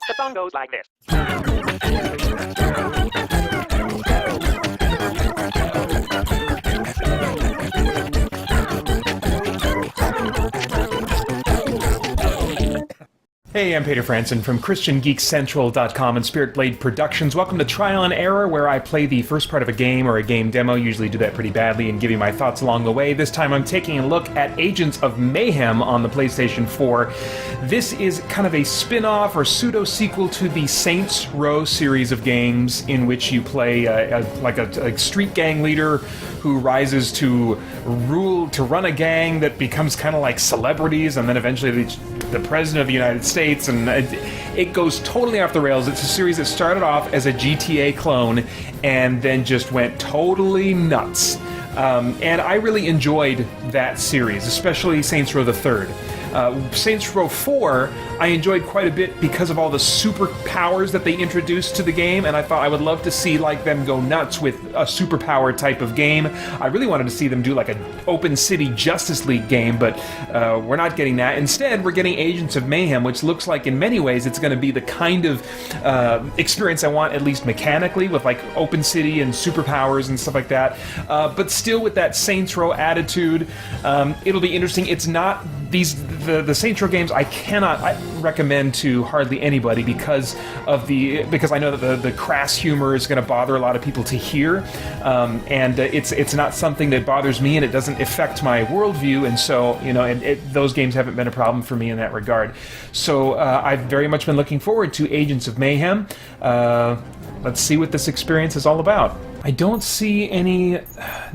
The song goes like this. Hey, I'm Peter Franson from christiangeekcentral.com and Spirit Blade Productions. Welcome to Trial and Error, where I play the first part of a game or a game demo, usually do that pretty badly, and give you my thoughts along the way. This time I'm taking a look at Agents of Mayhem on the PlayStation 4. This is kind of a spin-off or pseudo-sequel to the Saints Row series of games in which you play a street gang leader who rises to run a gang that becomes kind of like celebrities, and then eventually the president of the United States, and it goes totally off the rails. It's a series that started off as a GTA clone and then just went totally nuts. And I really enjoyed that series, especially Saints Row the Third. Saints Row 4, I enjoyed quite a bit because of all the superpowers that they introduced to the game, and I thought I would love to see them go nuts with a superpower type of game. I really wanted to see them do like an open city Justice League game, but we're not getting that. Instead, we're getting Agents of Mayhem, which looks like in many ways it's going to be the kind of experience I want, at least mechanically, with like open city and superpowers and stuff like that, but still with that Saints Row attitude. It'll be interesting. It's not the Saints Row games I cannot recommend to hardly anybody because I know that the crass humor is going to bother a lot of people to hear, and it's not something that bothers me, and it doesn't affect my worldview, and so those games haven't been a problem for me in that regard. So I've very much been looking forward to Agents of Mayhem. Let's see what this experience is all about. I don't see any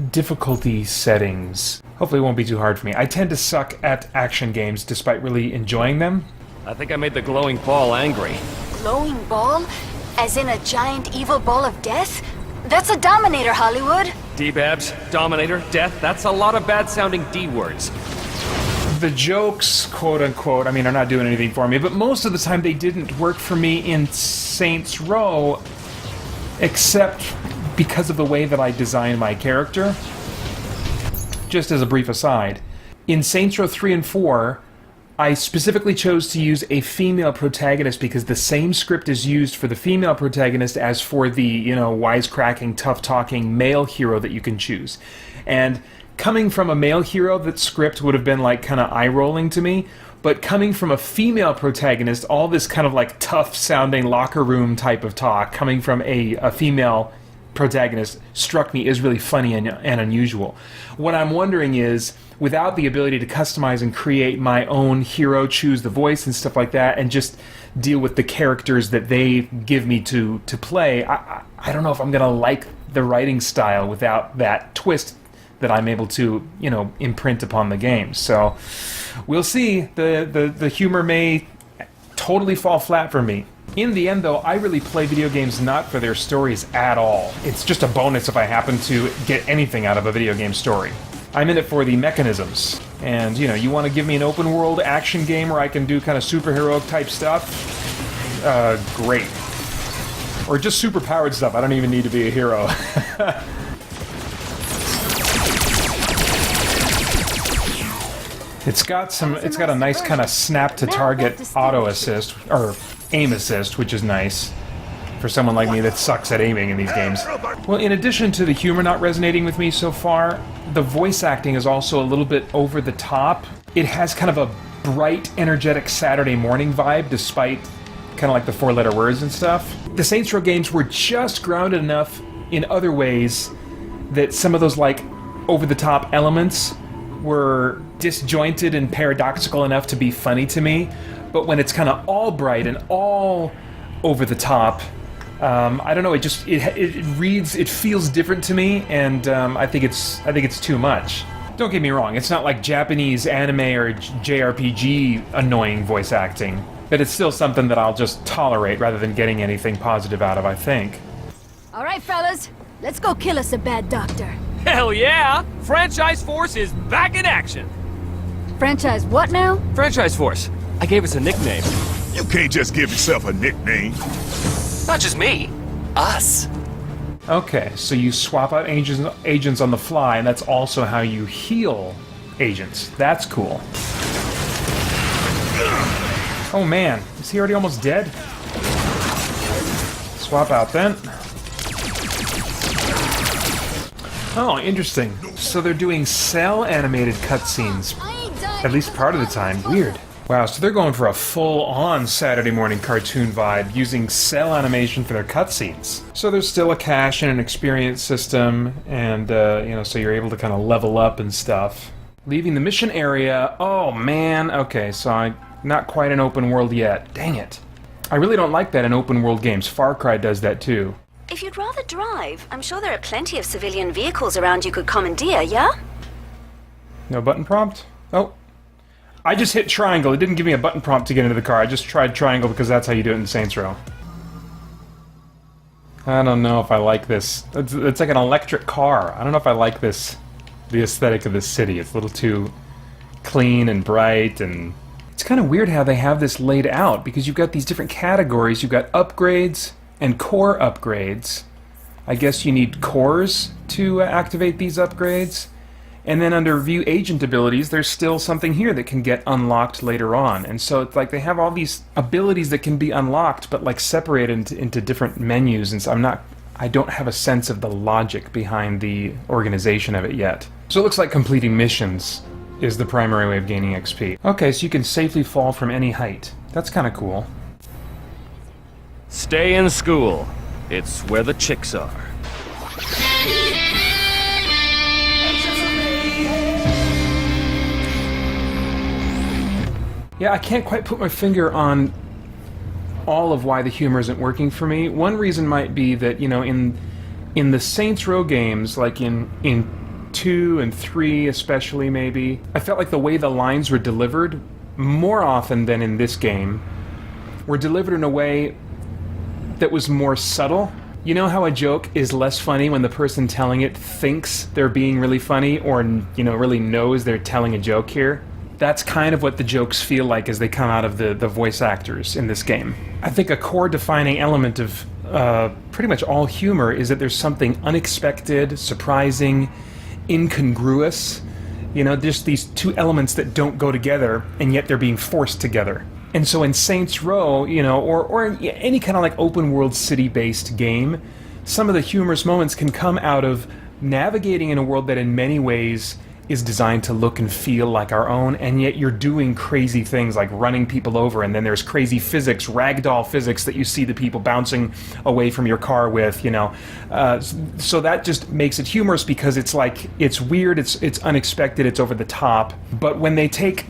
difficulty settings. Hopefully it won't be too hard for me. I tend to suck at action games despite really enjoying them. I think I made the glowing ball angry. Glowing ball? As in a giant evil ball of death? That's a Dominator, Hollywood. D-Babs, Dominator, Death, that's a lot of bad-sounding D-words. The jokes, quote-unquote, are not doing anything for me, but most of the time they didn't work for me in Saints Row, except because of the way that I designed my character. Just as a brief aside, in Saints Row 3 and 4, I specifically chose to use a female protagonist because the same script is used for the female protagonist as for the, wisecracking, tough-talking male hero that you can choose. And coming from a male hero, that script would have been like kind of eye-rolling to me, but coming from a female protagonist, all this kind of like tough-sounding locker room type of talk coming from a female protagonist struck me as really funny and unusual. What I'm wondering is, without the ability to customize and create my own hero, choose the voice and stuff like that, and just deal with the characters that they give me to play, I don't know if I'm going to like the writing style without that twist that I'm able to, imprint upon the game. So we'll see. The humor may totally fall flat for me. In the end, though, I really play video games not for their stories at all. It's just a bonus if I happen to get anything out of a video game story. I'm in it for the mechanisms. And, you want to give me an open-world action game where I can do kind of superhero-type stuff? Great. Or just super-powered stuff. I don't even need to be a hero. It's got a nice kind of snap-to-target auto-assist, or aim assist, which is nice for someone like me that sucks at aiming in these games. Well, in addition to the humor not resonating with me so far, the voice acting is also a little bit over the top. It has kind of a bright, energetic Saturday morning vibe, despite kind of like the four-letter words and stuff. The Saints Row games were just grounded enough in other ways that some of those like over-the-top elements were disjointed and paradoxical enough to be funny to me. But when it's kind of all bright and all over the top, I don't know. It feels different to me, and I think it's too much. Don't get me wrong. It's not like Japanese anime or JRPG annoying voice acting, but it's still something that I'll just tolerate rather than getting anything positive out of, I think. All right, fellas, let's go kill us a bad doctor. Hell yeah! Franchise Force is back in action! Franchise what now? Franchise Force. I gave us a nickname. You can't just give yourself a nickname. Not just me. Us. Okay, so you swap out agents on the fly, and that's also how you heal agents. That's cool. Oh man, is he already almost dead? swap out then. Oh, interesting. So they're doing cell-animated cutscenes. At least part of the time. Weird. Wow, so they're going for a full-on Saturday morning cartoon vibe, using cell animation for their cutscenes. So there's still a cache and an experience system, and, so you're able to kind of level up and stuff. Leaving the mission area. Oh, man. Okay, so not quite an open world yet. Dang it. I really don't like that in open world games. Far Cry does that, too. If you'd rather drive, I'm sure there are plenty of civilian vehicles around you could commandeer, yeah? No button prompt? Oh. I just hit triangle. It didn't give me a button prompt to get into the car. I just tried triangle because that's how you do it in Saints Row. I don't know if I like this. It's like an electric car. I don't know if I like this, the aesthetic of this city. It's a little too clean and bright, and it's kind of weird how they have this laid out, because you've got these different categories. You've got upgrades and core upgrades. I guess you need cores to activate these upgrades. And then under View Agent Abilities, there's still something here that can get unlocked later on. And so it's like they have all these abilities that can be unlocked, but like separated into different menus. And so I don't have a sense of the logic behind the organization of it yet. So it looks like completing missions is the primary way of gaining XP. Okay, so you can safely fall from any height. That's kind of cool. Stay in school. It's where the chicks are. Yeah, I can't quite put my finger on all of why the humor isn't working for me. One reason might be that, in the Saints Row games, like in 2 and 3 especially maybe, I felt like the way the lines were delivered, more often than in this game, were delivered in a way that was more subtle. You know how a joke is less funny when the person telling it thinks they're being really funny, or, really knows they're telling a joke here? That's kind of what the jokes feel like as they come out of the voice actors in this game. I think a core defining element of pretty much all humor is that there's something unexpected, surprising, incongruous. Just these two elements that don't go together, and yet they're being forced together. And so in Saints Row, or any kind of like open world city-based game, some of the humorous moments can come out of navigating in a world that in many ways is designed to look and feel like our own, and yet you're doing crazy things like running people over, and then there's crazy physics, ragdoll physics that you see the people bouncing away from your car with, So that just makes it humorous because it's like, it's weird, it's unexpected, it's over the top. But when they take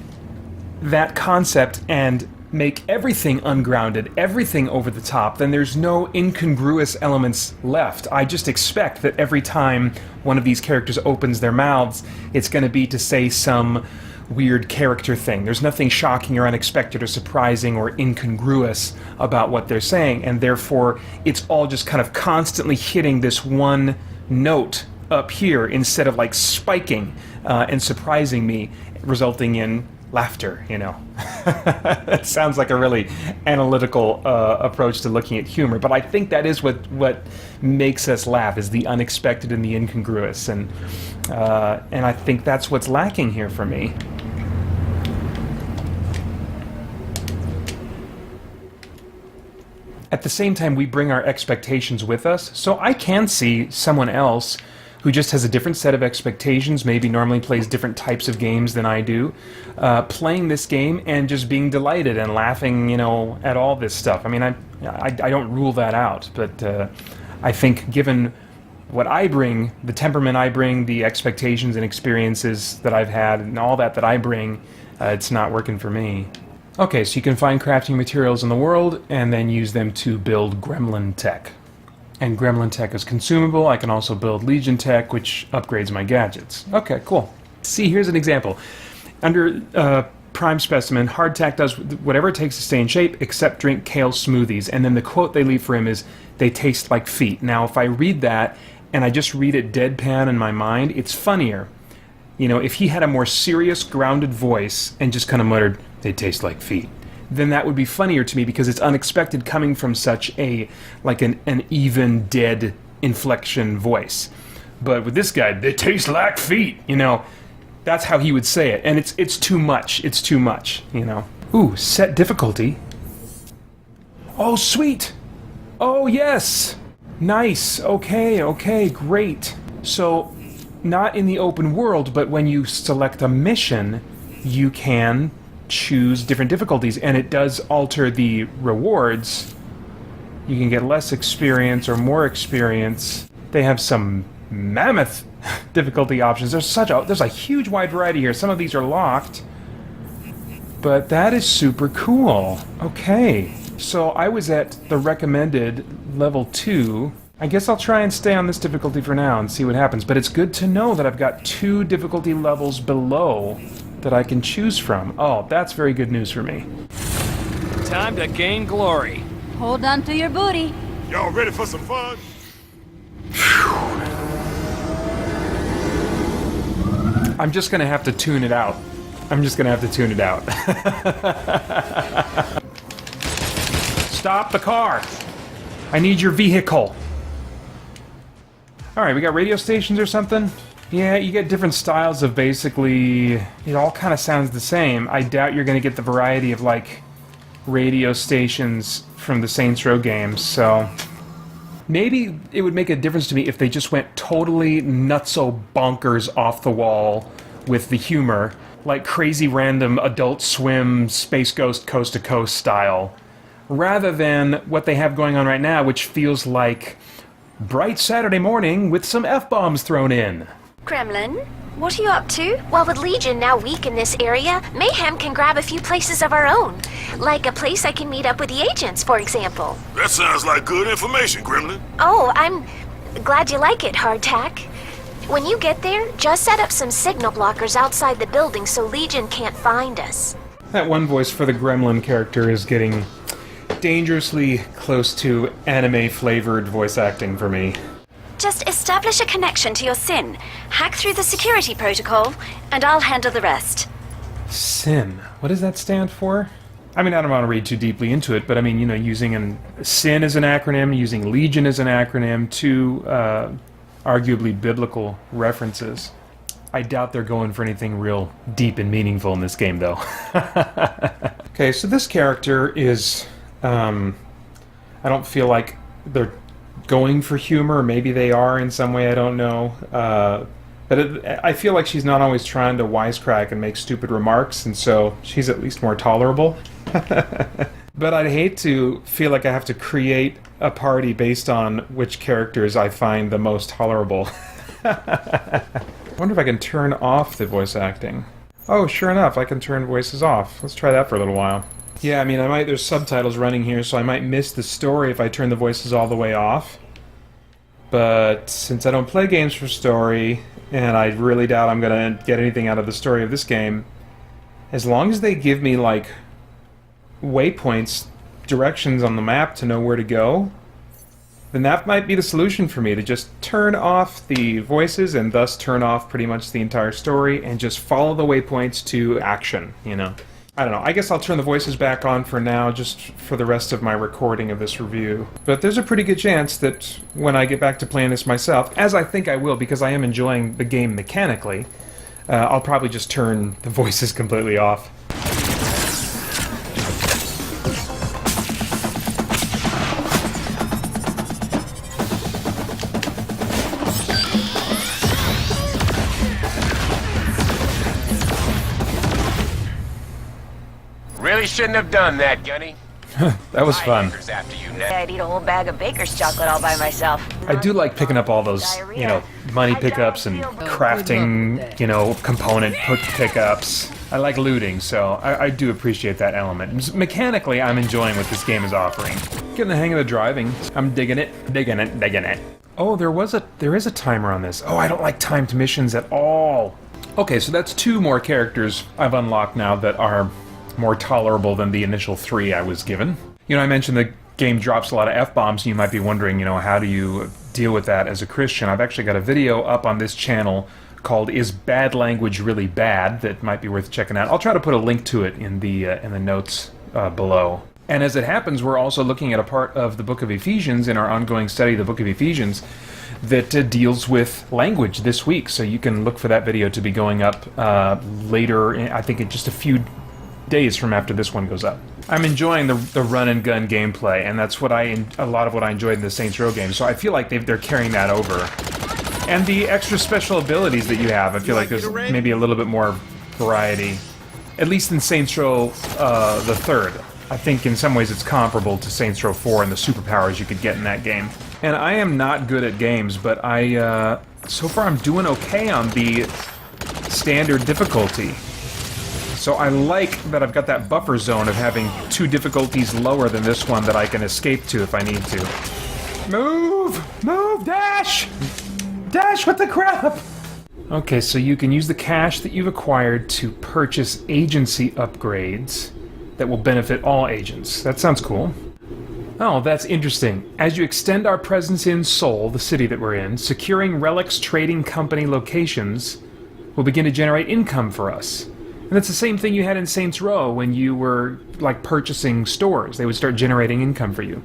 that concept and make everything ungrounded, everything over the top, then there's no incongruous elements left. I just expect that every time one of these characters opens their mouths, it's going to be to say some weird character thing. There's nothing shocking or unexpected or surprising or incongruous about what they're saying, and therefore it's all just kind of constantly hitting this one note up here instead of like spiking and surprising me, resulting in laughter, That sounds like a really analytical approach to looking at humor, but I think that is what makes us laugh, is the unexpected and the incongruous, and I think that's what's lacking here for me. At the same time, we bring our expectations with us, so I can see someone else who just has a different set of expectations, maybe normally plays different types of games than I do, playing this game and just being delighted and laughing, at all this stuff. I mean, I don't rule that out, but I think given what I bring, the temperament I bring, the expectations and experiences that I've had, and all that I bring, it's not working for me. Okay, so you can find crafting materials in the world and then use them to build gremlin tech. And gremlin tech is consumable. I can also build legion tech, which upgrades my gadgets. Okay, cool. See, here's an example. Under prime specimen, hardtack does whatever it takes to stay in shape except drink kale smoothies. And then the quote they leave for him is, "They taste like feet." Now, if I read that and I just read it deadpan in my mind, it's funnier. If he had a more serious, grounded voice and just kind of muttered, "They taste like feet," then that would be funnier to me because it's unexpected coming from such an even, dead inflection voice. But with this guy, "They taste like feet," that's how he would say it, and it's too much. It's too much, Ooh, set difficulty. Oh, sweet! Oh, yes! Nice. Okay, great. So, not in the open world, but when you select a mission, you can choose different difficulties, and it does alter the rewards. You can get less experience or more experience. They have some mammoth difficulty options. There's a huge wide variety here. Some of these are locked, but that is super cool. Okay, so I was at the recommended level 2. I guess I'll try and stay on this difficulty for now and see what happens, but it's good to know that I've got 2 difficulty levels below that I can choose from. Oh, that's very good news for me. Time to gain glory. Hold on to your booty. Y'all ready for some fun? I'm just gonna have to tune it out. Stop the car! I need your vehicle. Alright, we got radio stations or something? Yeah, you get different styles of basically... It all kind of sounds the same. I doubt you're gonna get the variety of, like, radio stations from the Saints Row games, so... Maybe it would make a difference to me if they just went totally nutso bonkers off the wall with the humor, like crazy random Adult Swim Space Ghost Coast to Coast style, rather than what they have going on right now, which feels like bright Saturday morning with some F-bombs thrown in. Gremlin, what are you up to? Well, with Legion now weak in this area, Mayhem can grab a few places of our own. Like a place I can meet up with the agents, for example. That sounds like good information, Gremlin. Oh, I'm glad you like it, Hardtack. When you get there, just set up some signal blockers outside the building so Legion can't find us. That one voice for the Gremlin character is getting dangerously close to anime-flavored voice acting for me. Just establish a connection to your SIN, hack through the security protocol, and I'll handle the rest. SIN. What does that stand for? I mean, I don't want to read too deeply into it, but I mean, you know, using SIN as an acronym, using Legion as an acronym, two arguably biblical references. I doubt they're going for anything real deep and meaningful in this game, though. Okay, so this character is... I don't feel like they're going for humor. Maybe they are in some way, I don't know. But I feel like she's not always trying to wisecrack and make stupid remarks, and so she's at least more tolerable. But I'd hate to feel like I have to create a party based on which characters I find the most tolerable. I wonder if I can turn off the voice acting. Oh, sure enough, I can turn voices off. Let's try that for a little while. Yeah, I mean, there's subtitles running here, so I might miss the story if I turn the voices all the way off. But since I don't play games for story, and I really doubt I'm going to get anything out of the story of this game, as long as they give me, like, waypoints, directions on the map to know where to go, then that might be the solution for me, to just turn off the voices and thus turn off pretty much the entire story and just follow the waypoints to action, you know. I don't know, I guess I'll turn the voices back on for now, just for the rest of my recording of this review. But there's a pretty good chance that when I get back to playing this myself, as I think I will because I am enjoying the game mechanically, I'll probably just turn the voices completely off. Really shouldn't have done that, Gunny. That was fun. After you, Ned. I'd eat a whole bag of Baker's chocolate all by myself. I do like picking up all those, you know, money pickups and crafting, you know, component pickups. I like looting, so I do appreciate that element. Mechanically, I'm enjoying what this game is offering. Getting the hang of the driving. I'm digging it, digging it, digging it. Oh, there is a timer on this. Oh, I don't like timed missions at all. Okay, so that's 2 more characters I've unlocked now that are more tolerable than the initial 3 I was given. You know, I mentioned the game drops a lot of F-bombs, and you might be wondering, you know, how do you deal with that as a Christian? I've actually got a video up on this channel called "Is Bad Language Really Bad?" that might be worth checking out. I'll try to put a link to it in the notes below. And as it happens, we're also looking at a part of the book of Ephesians in our ongoing study of the book of Ephesians that deals with language this week. So you can look for that video to be going up later, I think in just a few days from after this one goes up. I'm enjoying the run and gun gameplay, and that's what a lot of what I enjoyed in the Saints Row games. So I feel like they're carrying that over. And the extra special abilities that you have, I feel like there's maybe a little bit more variety. At least in Saints Row the Third. I think in some ways it's comparable to Saints Row 4 and the superpowers you could get in that game. And I am not good at games, but so far I'm doing okay on the standard difficulty. So I like that I've got that buffer zone of having 2 difficulties lower than this one that I can escape to if I need to. Move! Move! Dash! Dash, what the crap? Okay, so you can use the cash that you've acquired to purchase agency upgrades that will benefit all agents. That sounds cool. Oh, that's interesting. As you extend our presence in Seoul, the city that we're in, securing Relics Trading Company locations will begin to generate income for us. And it's the same thing you had in Saints Row when you were, like, purchasing stores. They would start generating income for you.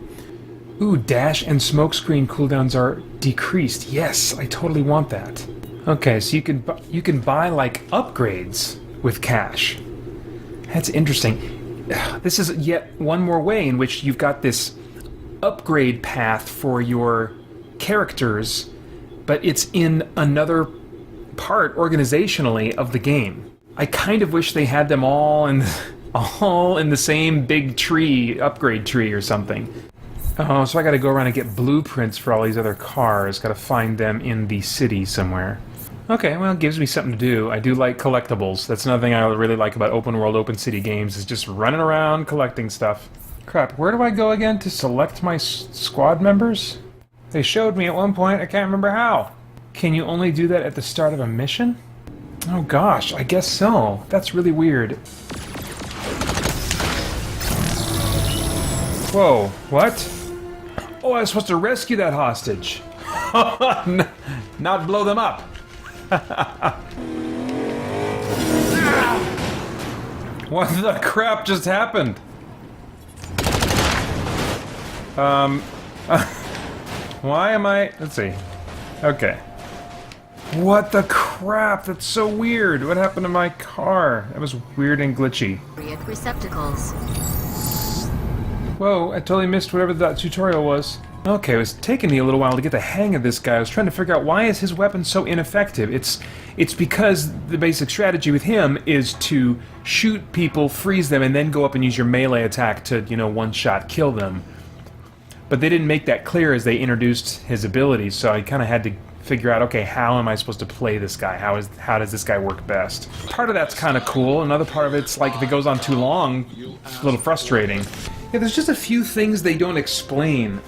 Ooh, dash and smokescreen cooldowns are decreased. Yes, I totally want that. Okay, so you can buy, like, upgrades with cash. That's interesting. This is yet one more way in which you've got this upgrade path for your characters, but it's in another part, organizationally, of the game. I kind of wish they had them all in the same big tree, upgrade tree or something. Oh, so I gotta go around and get blueprints for all these other cars. Gotta find them in the city somewhere. Okay, well, it gives me something to do. I do like collectibles. That's another thing I really like about open world, open city games, is just running around collecting stuff. Crap, where do I go again to select my squad members? They showed me at one point, I can't remember how. Can you only do that at the start of a mission? Oh gosh, I guess so. That's really weird. Whoa, what? Oh, I was supposed to rescue that hostage. Not blow them up. What the crap just happened? Why am I... Let's see. Okay. What the crap? That's so weird. What happened to my car? That was weird and glitchy. Receptacles. Whoa, I totally missed whatever that tutorial was. Okay, it was taking me a little while to get the hang of this guy. I was trying to figure out why is his weapon so ineffective. It's because the basic strategy with him is to shoot people, freeze them, and then go up and use your melee attack to, you know, one-shot kill them. But they didn't make that clear as they introduced his abilities, so I kind of had to figure out, okay, how am I supposed to play this guy? How does this guy work best? Part of that's kind of cool. Another part of it's like if it goes on too long, it's a little frustrating. Yeah, there's just a few things they don't explain.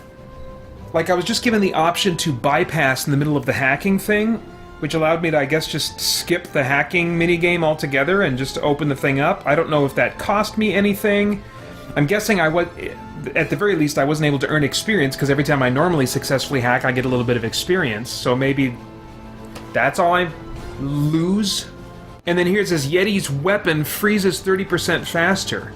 Like, I was just given the option to bypass in the middle of the hacking thing, which allowed me to, I guess, just skip the hacking minigame altogether and just open the thing up. I don't know if that cost me anything. I'm guessing at the very least, I wasn't able to earn experience, because every time I normally successfully hack, I get a little bit of experience. So maybe that's all I lose? And then here it says, Yeti's weapon freezes 30% faster.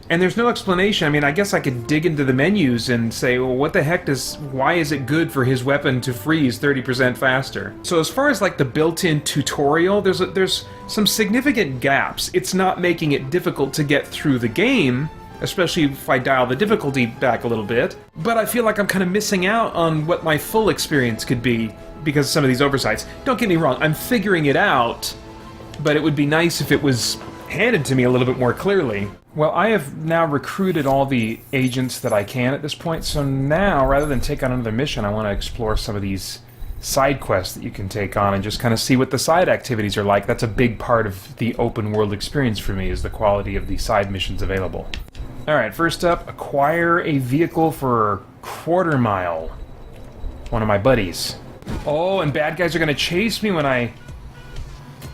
And there's no explanation. I mean, I guess I could dig into the menus and say, well, what the heck why is it good for his weapon to freeze 30% faster? So as far as like the built-in tutorial, there's some significant gaps. It's not making it difficult to get through the game, especially if I dial the difficulty back a little bit. But I feel like I'm kind of missing out on what my full experience could be because of some of these oversights. Don't get me wrong, I'm figuring it out, but it would be nice if it was handed to me a little bit more clearly. Well, I have now recruited all the agents that I can at this point, so now, rather than take on another mission, I want to explore some of these side quests that you can take on and just kind of see what the side activities are like. That's a big part of the open world experience for me, is the quality of the side missions available. Alright, first up, acquire a vehicle for quarter mile. One of my buddies. Oh, and bad guys are going to chase me when I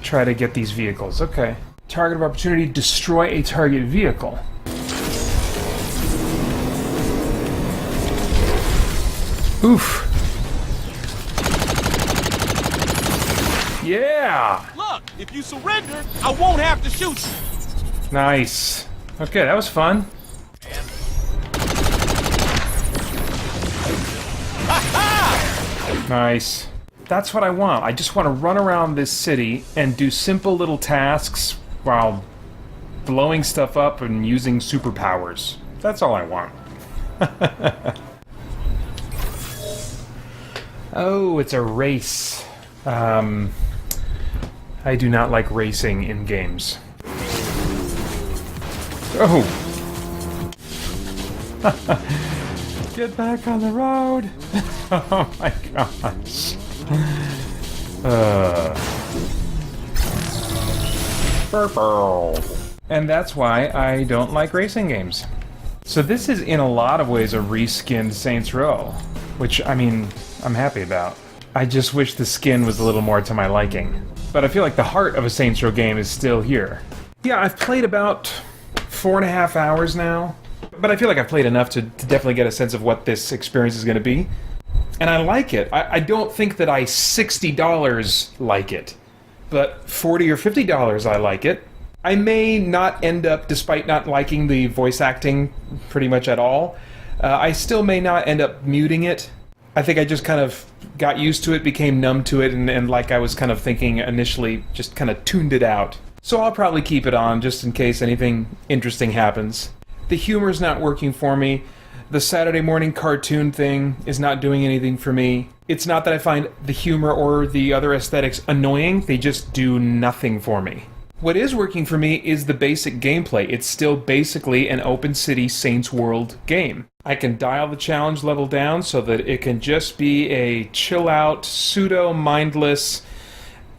try to get these vehicles. Okay. Target of opportunity, destroy a target vehicle. Oof. Yeah! Look, if you surrender, I won't have to shoot you. Nice. Okay, that was fun. Nice. That's what I want. I just want to run around this city and do simple little tasks while blowing stuff up and using superpowers. That's all I want. Oh, it's a race. I do not like racing in games. Oh! Get back on the road! Oh my gosh. And that's why I don't like racing games. So this is in a lot of ways a reskinned Saints Row, which, I mean, I'm happy about. I just wish the skin was a little more to my liking. But I feel like the heart of a Saints Row game is still here. Yeah, I've played about 4.5 hours now, but I feel like I've played enough to definitely get a sense of what this experience is going to be. And I like it. I don't think that I $60 like it, but $40 or $50 I like it. I may not end up, despite not liking the voice acting pretty much at all, I still may not end up muting it. I think I just kind of got used to it, became numb to it, and like I was kind of thinking initially, just kind of tuned it out. So I'll probably keep it on just in case anything interesting happens. The humor's not working for me. The Saturday morning cartoon thing is not doing anything for me. It's not that I find the humor or the other aesthetics annoying, they just do nothing for me. What is working for me is the basic gameplay. It's still basically an open city Saints World game. I can dial the challenge level down so that it can just be a chill-out, pseudo-mindless,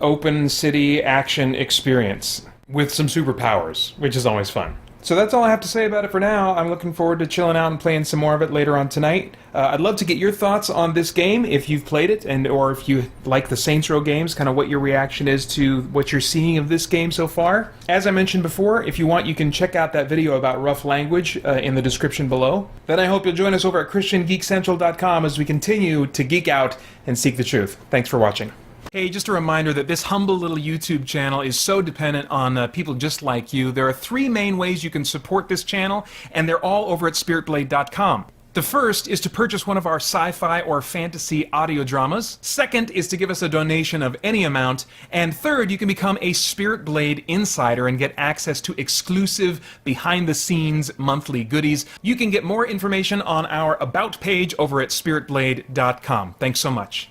open city action experience with some superpowers, which is always fun. So that's all I have to say about it for now. I'm looking forward to chilling out and playing some more of it later on tonight. I'd love to get your thoughts on this game, if you've played it, and or if you like the Saints Row games, kind of what your reaction is to what you're seeing of this game so far. As I mentioned before, if you want, you can check out that video about rough language in the description below. Then I hope you'll join us over at christiangeekcentral.com as we continue to geek out and seek the truth. Thanks for watching. Hey, just a reminder that this humble little YouTube channel is so dependent on people just like you. There are 3 main ways you can support this channel, and they're all over at spiritblade.com. The first is to purchase one of our sci-fi or fantasy audio dramas. Second is to give us a donation of any amount. And third, you can become a Spirit Blade insider and get access to exclusive, behind-the-scenes monthly goodies. You can get more information on our About page over at spiritblade.com. Thanks so much.